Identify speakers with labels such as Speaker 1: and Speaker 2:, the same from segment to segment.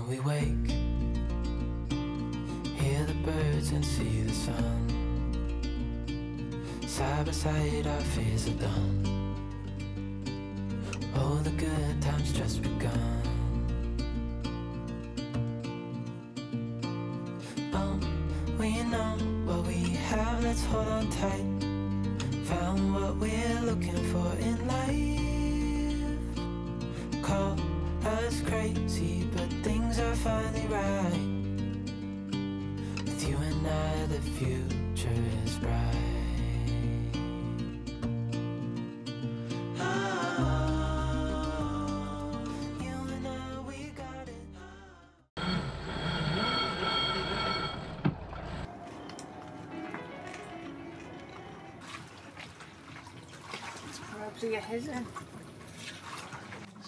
Speaker 1: When we wake, hear the birds and see the sun. Side by side our fears are done. All the good times just begun. We know what we have, let's hold on tight. Found what we're looking for in life. Call us crazy, but things are finally right. With you and I, the future is bright.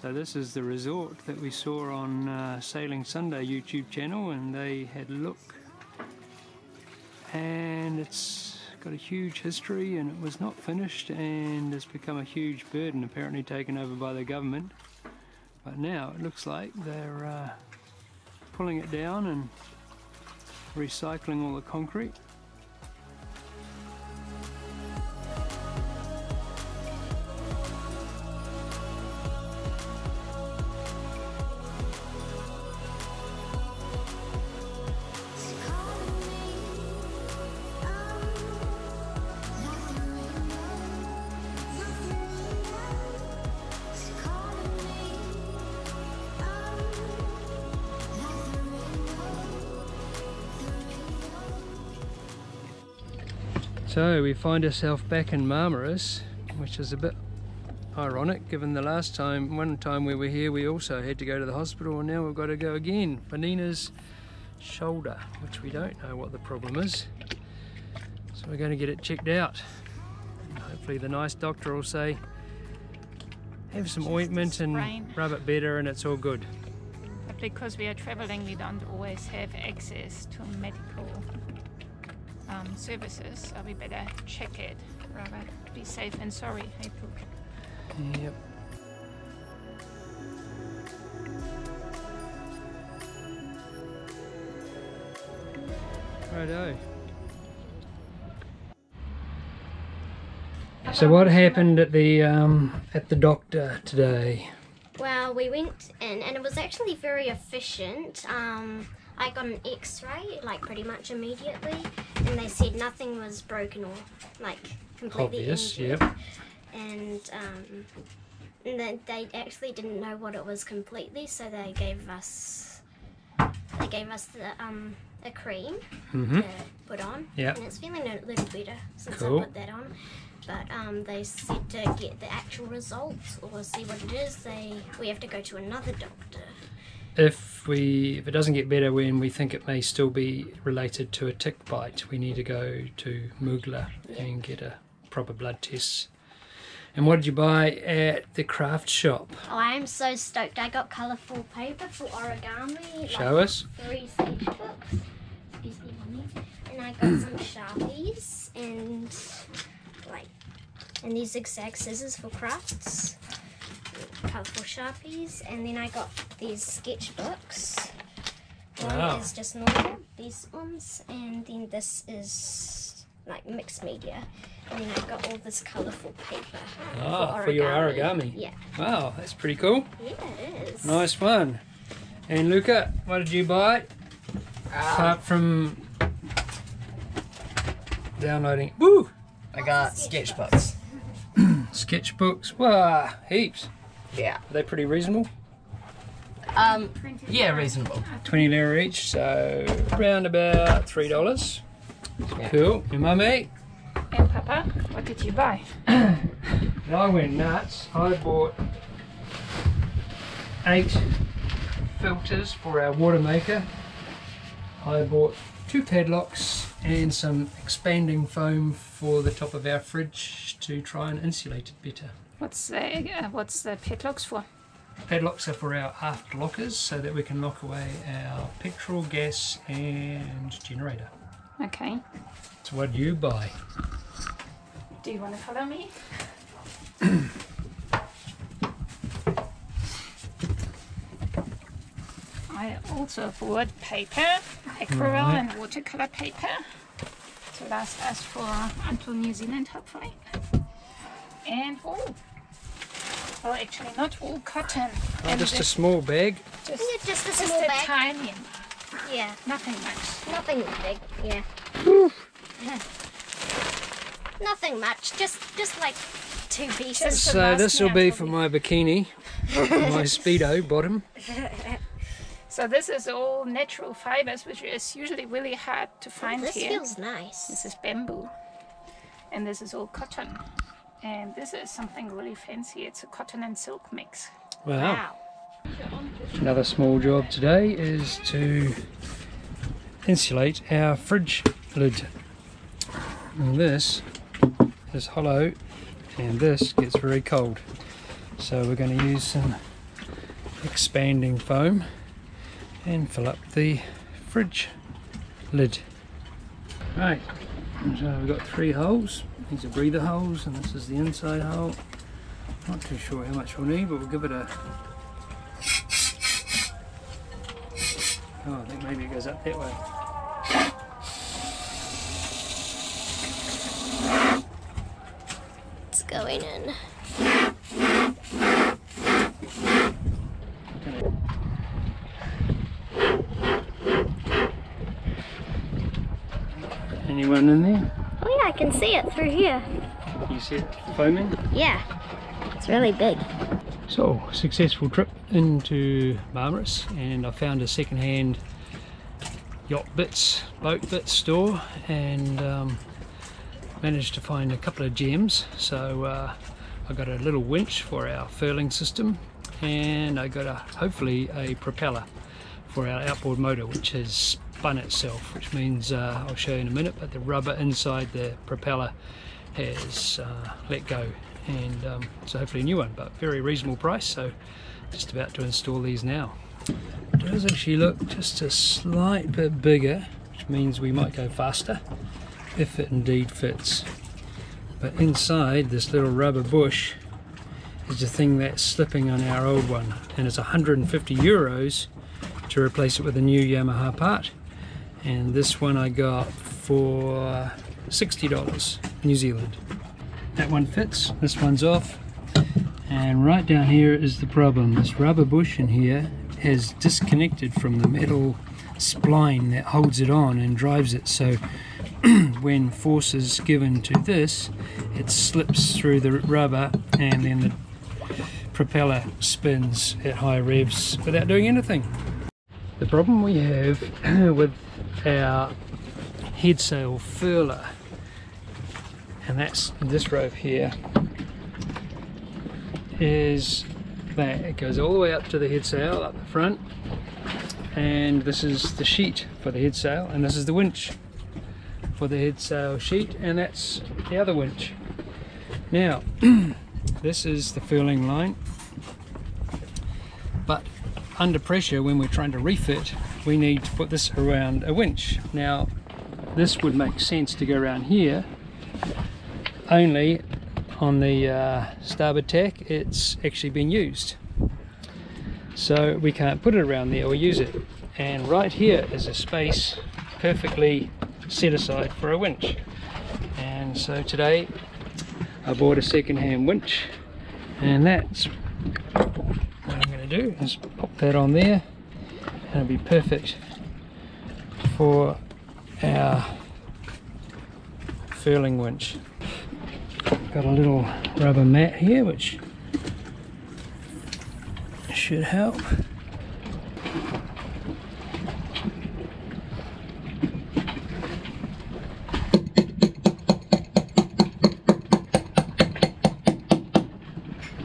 Speaker 2: So this is the resort that we saw on Sailing Sunday YouTube channel, and they had a look, and it's got a huge history and it was not finished and it's become a huge burden, apparently taken over by the government. But now it looks like they're pulling it down and recycling all the concrete. So we find ourselves back in Marmaris, which is a bit ironic given the last time, one time we were here we also had to go to the hospital, and now we've got to go again for Nina's shoulder, which we don't know what the problem is. So we're going to get it checked out. And hopefully the nice doctor will say, have some ointment and rub it better and it's all good.
Speaker 3: But because we are traveling, we don't always have access to medical services, so we better check it, rather be safe and sorry. Hey, Pooh.
Speaker 2: Yep. Righto. So what happened at the doctor today?
Speaker 4: Well, we went in and it was actually very efficient. I got an x-ray like pretty much immediately, and they said nothing was broken or like completely
Speaker 2: obvious,
Speaker 4: injured.
Speaker 2: yep.
Speaker 4: And they actually didn't know what it was completely, so they gave us the a cream to put on,
Speaker 2: yep.
Speaker 4: And it's feeling a little better since
Speaker 2: Cool.
Speaker 4: I put that on. But they said to get the actual results or see what it is, we have to go to another doctor.
Speaker 2: If it doesn't get better when we think it may still be related to a tick bite, we need to go to Mugla and get a proper blood test. And what did you buy at the craft shop?
Speaker 4: Oh, I am so stoked. I got colourful paper for origami.
Speaker 2: Show us.
Speaker 4: 3 sketchbooks. Excuse me, Mummy. And I got some Sharpies and these zigzag scissors for crafts. Colourful Sharpies. And then I got these sketchbooks. One is just normal, these ones. And then this is like mixed media. And then I got all this colourful paper
Speaker 2: for your origami.
Speaker 4: Yeah.
Speaker 2: Wow, that's pretty cool.
Speaker 4: Yeah, it is.
Speaker 2: Nice one. And Luca, what did you buy? Apart from downloading. Woo!
Speaker 5: I got sketchbooks.
Speaker 2: Sketchbooks. Wow, heaps.
Speaker 5: Yeah.
Speaker 2: Are they pretty reasonable?
Speaker 5: Yeah, reasonable.
Speaker 2: 20 lira each, so around about $3.
Speaker 5: Yeah.
Speaker 2: Cool. Your mummy?
Speaker 3: And Papa, what did you buy?
Speaker 2: I went nuts. I bought 8 filters for our water maker. I bought 2 padlocks and some expanding foam for the top of our fridge to try and insulate it better.
Speaker 3: What's the padlocks for?
Speaker 2: Padlocks are for our aft lockers so that we can lock away our petrol, gas and generator.
Speaker 3: Okay.
Speaker 2: So what do you buy?
Speaker 3: Do you want to follow me? I also bought paper, aquarelle and watercolor paper to last us for until New Zealand, hopefully. And wool. Well, actually not wool, cotton.
Speaker 2: Oh,
Speaker 3: and
Speaker 2: just a small bag.
Speaker 4: Yeah, just a
Speaker 3: Just
Speaker 4: small
Speaker 3: a
Speaker 4: bag.
Speaker 3: tiny,
Speaker 4: Yeah,
Speaker 3: nothing much.
Speaker 4: nothing big. Yeah. Nothing much. Just like 2 pieces.
Speaker 3: Just
Speaker 2: So this will be for my bikini, my Speedo bottom.
Speaker 3: So this is all natural fibers, which is usually really hard to find
Speaker 4: This
Speaker 3: here.
Speaker 4: feels nice.
Speaker 3: This is bamboo, and this is all cotton. And this is something really fancy. It's a cotton and silk mix.
Speaker 2: Wow. Another small job today is to insulate our fridge lid. And this is hollow and this gets very cold. So we're going to use some expanding foam and fill up the fridge lid. Right, so we've got 3 holes. These are breather holes and this is the inside hole. Not too sure how much we'll need, but we'll give it a... Oh, I think maybe it goes up that way.
Speaker 4: It's going in.
Speaker 2: Anyone in there?
Speaker 4: Oh yeah, I can see it through here.
Speaker 2: You see it foaming?
Speaker 4: Yeah, it's really big.
Speaker 2: So, successful trip into Marmaris, and I found a second-hand yacht bits, boat bits store, and managed to find a couple of gems. So I got a little winch for our furling system, and I got hopefully a propeller for our outboard motor, which has spun itself, which means I'll show you in a minute, but the rubber inside the propeller has let go, and so hopefully a new one, but very reasonable price. So just about to install these now. It does actually look just a slight bit bigger, which means we might go faster if it indeed fits. But inside this little rubber bush is the thing that's slipping on our old one, and it's 150 euros to replace it with a new Yamaha part, and this one I got for $60 New Zealand. That one fits, this one's off, and right down here is the problem. This rubber bush in here has disconnected from the metal spline that holds it on and drives it, so when force is given to this, it slips through the rubber and then the propeller spins at high revs without doing anything. The problem we have with our head sail furler, and that's this rope here, is that it goes all the way up to the head sail up the front, and this is the sheet for the head sail, and this is the winch for the head sail sheet, and that's the other winch. Now this is the furling line, but under pressure when we're trying to refit we need to put this around a winch. Now this would make sense to go around here, only on the starboard tack it's actually been used, so we can't put it around there or use it, and right here is a space perfectly set aside for a winch. And so today I bought a second-hand winch, and that's what I'm going to do, is pop that on there, and it'll be perfect for our furling winch. Got a little rubber mat here which should help.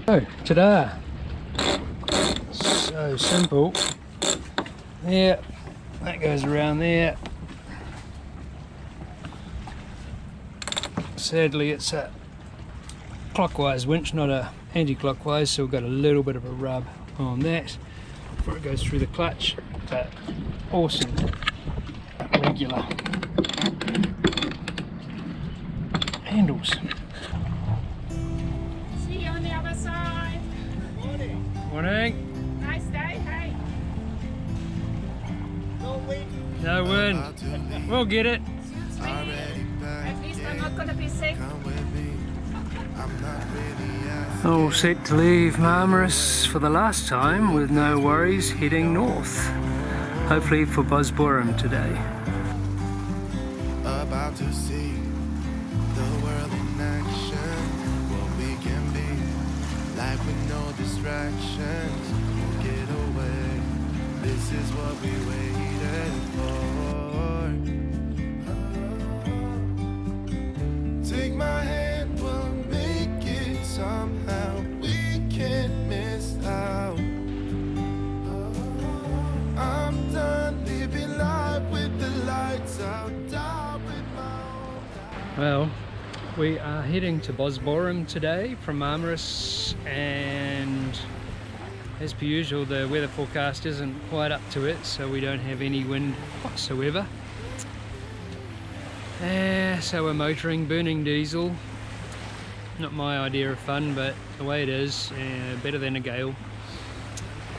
Speaker 2: So, ta-da! So simple. Yeah, that goes around there. Sadly it's a clockwise winch, not a anti-clockwise, so we've got a little bit of a rub on that before it goes through the clutch, but awesome, regular handles.
Speaker 3: See you on the other side.
Speaker 2: Morning.
Speaker 3: Nice day, hey.
Speaker 2: No wind. We'll get it.
Speaker 3: At least I'm not gonna be sick.
Speaker 2: All set to leave Marmaris for the last time with no worries, heading north. Hopefully for Bodrum today.
Speaker 1: About to see the world in action, what we can be, like with no distractions. We'll get away. This is what we waited for. Take my hand, we'll make it somehow. We can't miss out. I'm done living life with the lights out.
Speaker 2: Well, we are heading to Bodrum today from Marmaris, and as per usual the weather forecast isn't quite up to it, so we don't have any wind whatsoever. So we're motoring, burning diesel. Not my idea of fun, but the way it is, better than a gale.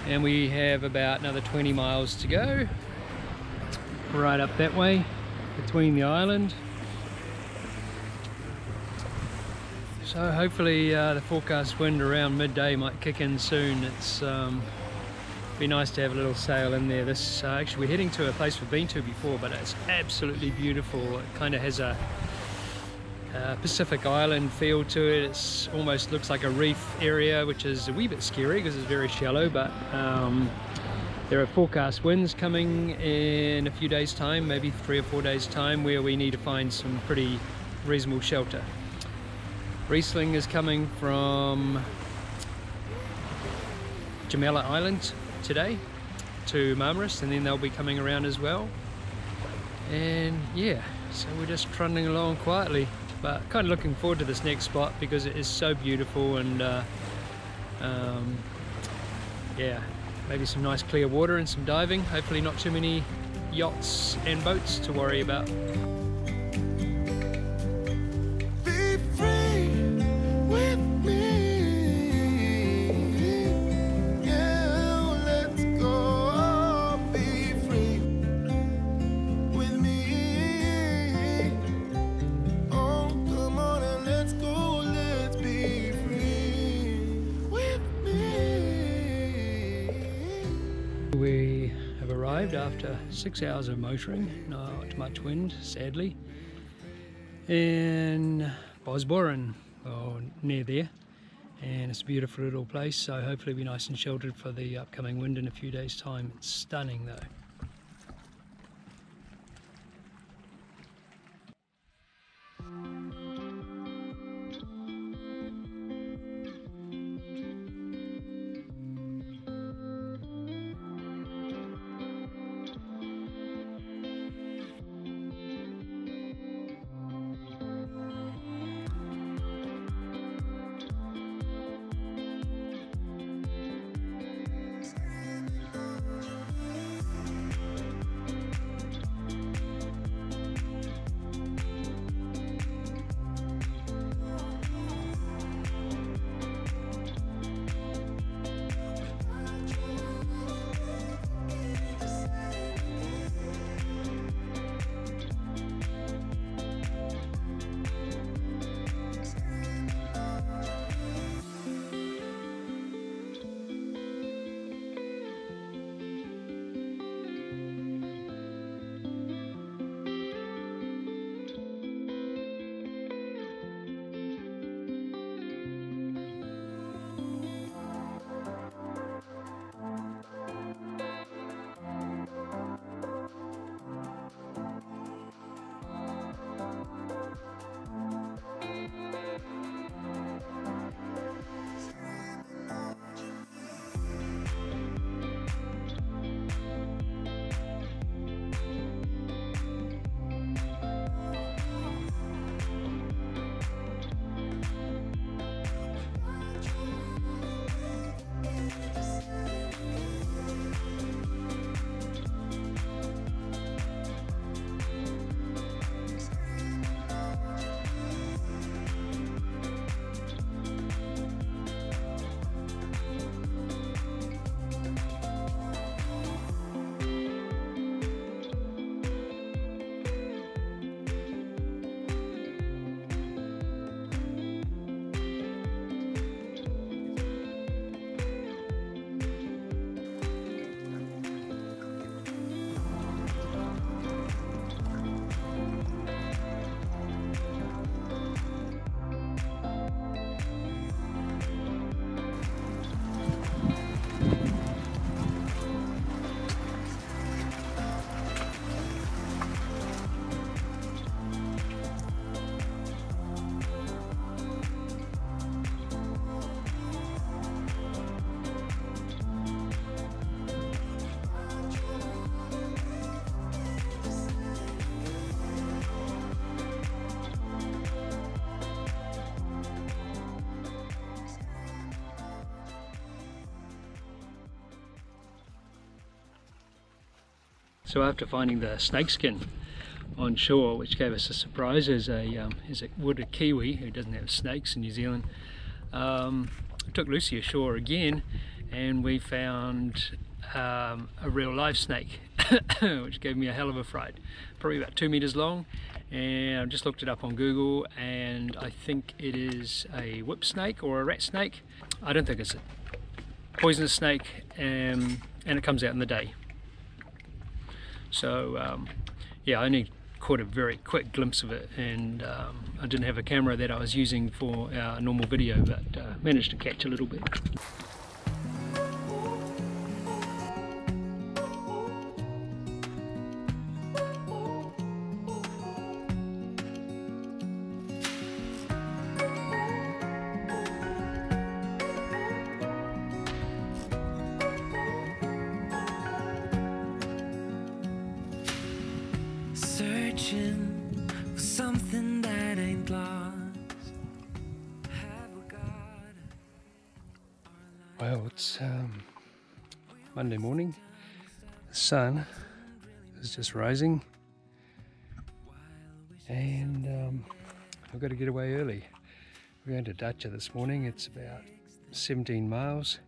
Speaker 2: And we have about another 20 miles to go, right up that way between the island. So hopefully the forecast wind around midday might kick in soon. It's be nice to have a little sail in there. This actually we're heading to a place we've been to before, but it's absolutely beautiful. It kind of has a Pacific Island feel to it. It's almost looks like a reef area, which is a wee bit scary because it's very shallow, but there are forecast winds coming in a few days time, maybe 3 or 4 days time, where we need to find some pretty reasonable shelter. Risling is coming from Jamela Island today to Marmaris, and then they'll be coming around as well. And yeah, so we're just trundling along quietly, but kind of looking forward to this next spot because it is so beautiful, and yeah, maybe some nice clear water and some diving. Hopefully not too many yachts and boats to worry about. We have arrived after 6 hours of motoring, not much wind, sadly, in Bodrum, or near there, and it's a beautiful little place, so hopefully it'll be nice and sheltered for the upcoming wind in a few days' time. It's stunning though. So after finding the snakeskin on shore, which gave us a surprise as a wooded Kiwi who doesn't have snakes in New Zealand, I took Lucy ashore again and we found a real live snake which gave me a hell of a fright. Probably about 2 meters long, and I just looked it up on Google and I think it is a whip snake or a rat snake. I don't think it's a poisonous snake, and it comes out in the day. So yeah, I only caught a very quick glimpse of it, and I didn't have a camera that I was using for our normal video, but managed to catch a little bit.
Speaker 1: Searching for something that ain't lost.
Speaker 2: Well, it's Monday morning. The sun is just rising, and I've got to get away early. We're going to Datca this morning. It's about 17 miles.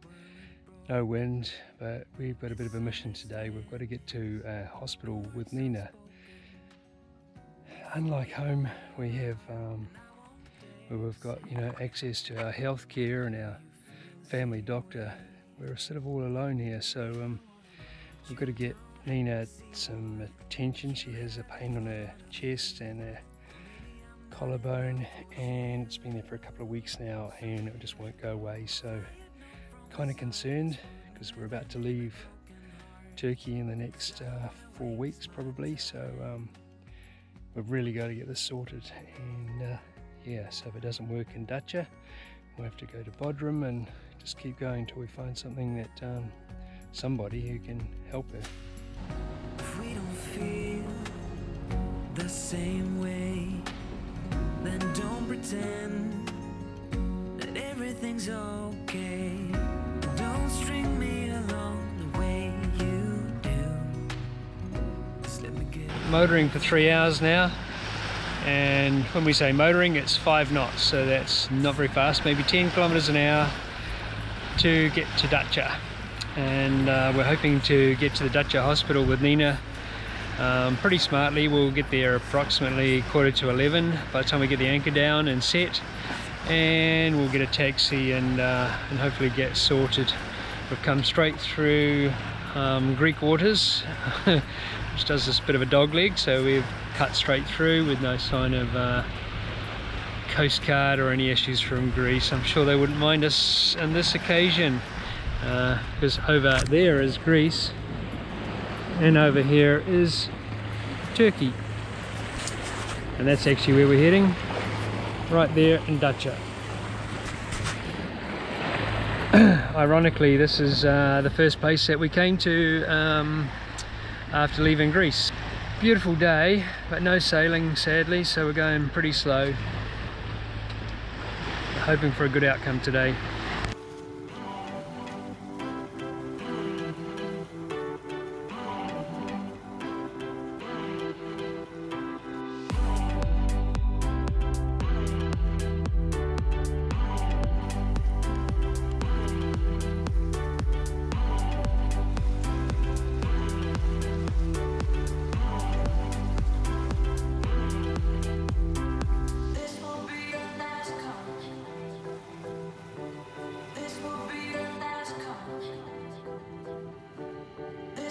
Speaker 2: No wind, but we've got a bit of a mission today. We've got to get to a hospital with Nina. Unlike home, we have where we've got, you know, access to our health care and our family doctor. We're sort of all alone here, so we've got to get Nina some attention. She has a pain on her chest and a collarbone, and it's been there for a couple of weeks now and it just won't go away. So kind of concerned because we're about to leave Turkey in the next 4 weeks probably, so we've really got to get this sorted. And yeah, so if it doesn't work in Datca, we'll have to go to Bodrum and just keep going until we find something that somebody who can help her.
Speaker 1: If we don't feel the same way, then don't pretend that everything's okay. Don't string me along the way you do. Just let me get
Speaker 2: Motoring for 3 hours now, and when we say motoring, it's 5 knots, so that's not very fast, maybe 10 kilometers an hour to get to Datca. And we're hoping to get to the Datca hospital with Nina pretty smartly. We'll get there approximately 11:15 by the time we get the anchor down and set, and we'll get a taxi and hopefully get sorted. We've come straight through Greek waters which does this bit of a dog leg, so we've cut straight through with no sign of Coast Guard or any issues from Greece. I'm sure they wouldn't mind us on this occasion, because over there is Greece and over here is Turkey, and that's actually where we're heading, right there in Datca. Ironically, this is the first place that we came to after leaving Greece. Beautiful day, but no sailing sadly, so we're going pretty slow, hoping for a good outcome today.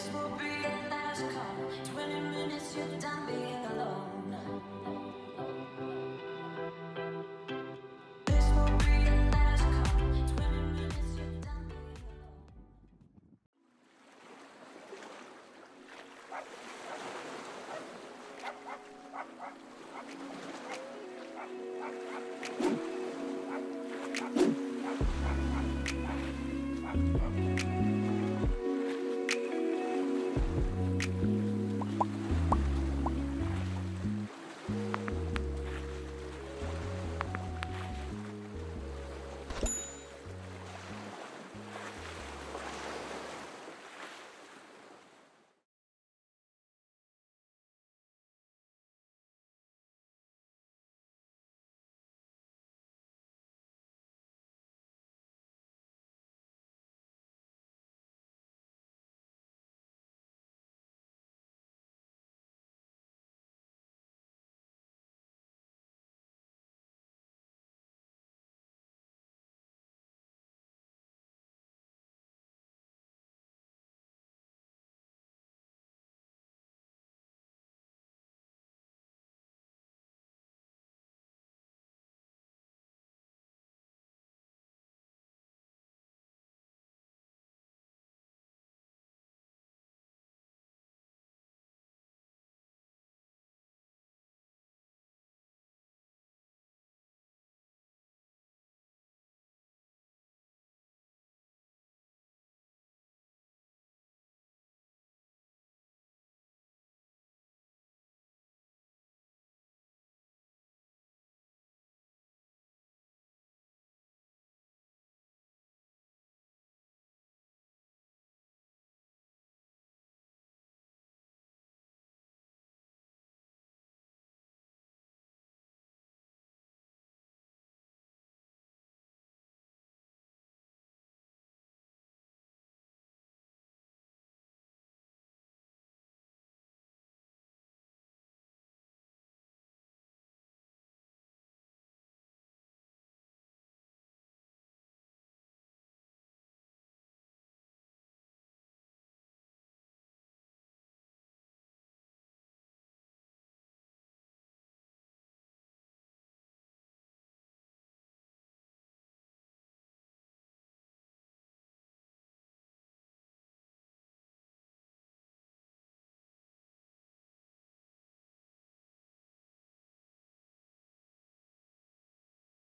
Speaker 1: this will be the last call.